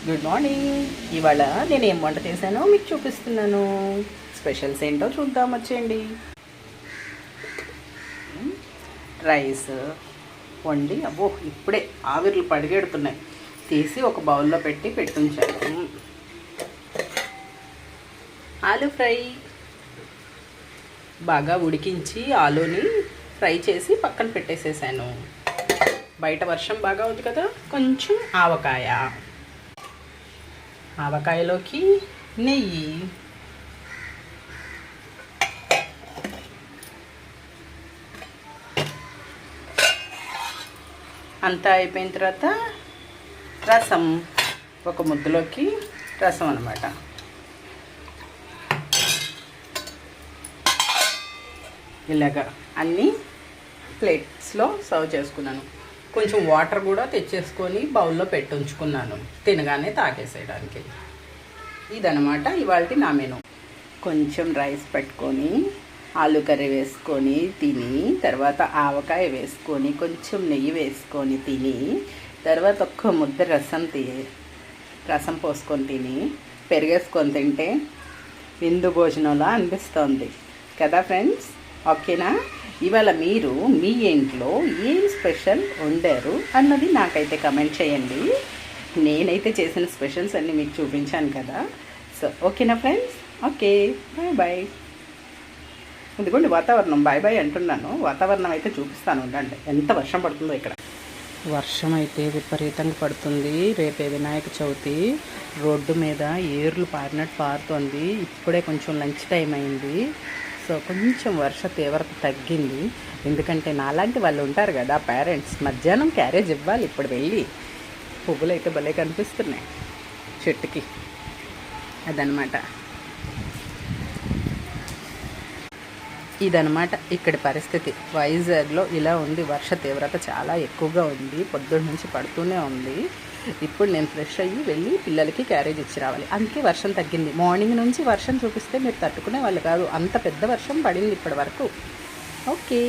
Good morning. ఇవాళ నేను ఏం వంట చేశానో మీకు చూపిస్తున్నాను. స్పెషల్స్ ఏంటో చూద్దాం వచ్చేయండి. రైస్ వండి అబ్బో ఇప్పుడే ఆవిర్లు పడిగెడుతున్నాయి. తీసి ఒక బౌల్లో పెట్టి ఉంచాను. ఆలు ఫ్రై బాగా ఉడికించి ఆలూని ఫ్రై చేసి పక్కన పెట్టేసేసాను. బయట వర్షం బాగా ఉంది కదా, కొంచెం ఆవకాయలోకి నెయ్యి, అంతా అయిపోయిన తర్వాత రసం, ఒక ముద్దలోకి రసం అన్నమాట. ఇలాగా అన్నీ ప్లేట్స్లో సర్వ్ చేసుకున్నాను. కొంచెం వాటర్ కూడా తెచ్చేసుకొని బౌల్లో పెట్టి ఉంచుకున్నాను, తినగానే తాగేసేయడానికి. ఇదనమాట ఇవాళ నా మెను. కొంచెం రైస్ పెట్టుకొని ఆలు కర్రీ వేసుకొని తిని, తర్వాత ఆవకాయ వేసుకొని కొంచెం నెయ్యి వేసుకొని తిని, తర్వాత ఒక్క ముద్ద రసం పోసుకొని తిని పెరిగేసుకొని తింటే విందు భోజనంలా అనిపిస్తుంది కదా ఫ్రెండ్స్. ఓకేనా? ఇవాళ మీరు మీ ఇంట్లో ఏం స్పెషల్ వండారు అన్నది నాకైతే కమెంట్ చేయండి. నేనైతే చేసిన స్పెషల్స్ అన్నీ మీకు చూపించాను కదా. సో ఓకేనా ఫ్రెండ్స్? Okay, bye bye. ఇదిగోండి వాతావరణం, బాయ్ బాయ్ అంటున్నాను. వాతావరణం అయితే చూపిస్తాను ఉండండి, ఎంత వర్షం పడుతుందో ఇక్కడ. వర్షం అయితే విపరీతంగా పడుతుంది. రేపే వినాయక చవితి. రోడ్డు మీద ఏర్లు పారినట్టు పారుతోంది. ఇప్పుడే కొంచెం లంచ్ టైం అయింది. సో కొంచెం వర్ష తీవ్రత తగ్గింది. ఎందుకంటే నాలాంటి వాళ్ళు ఉంటారు కదా పేరెంట్స్, మధ్యాహ్నం క్యారేజ్ ఇవ్వాలి. ఇప్పుడు వెళ్ళి పువ్వులు అయితే భలే కనిపిస్తున్నాయి చెట్టుకి. అదనమాట, ఇదనమాట ఇక్కడి పరిస్థితి. వైజాగ్లో ఇలా ఉంది. వర్ష తీవ్రత చాలా ఎక్కువగా ఉంది. పొద్దున్న నుంచి పడుతూనే ఉంది. ఇప్పుడు నేను ఫ్రెష్ అయ్యి వెళ్ళి పిల్లలకి క్యారేజ్ ఇచ్చి రావాలి. అందుకే వర్షం తగ్గింది. మార్నింగ్ నుంచి వర్షం చూపిస్తే మీరు తట్టుకునే వాళ్ళు కాదు, అంత పెద్ద వర్షం పడింది ఇప్పటి వరకు. ఓకే.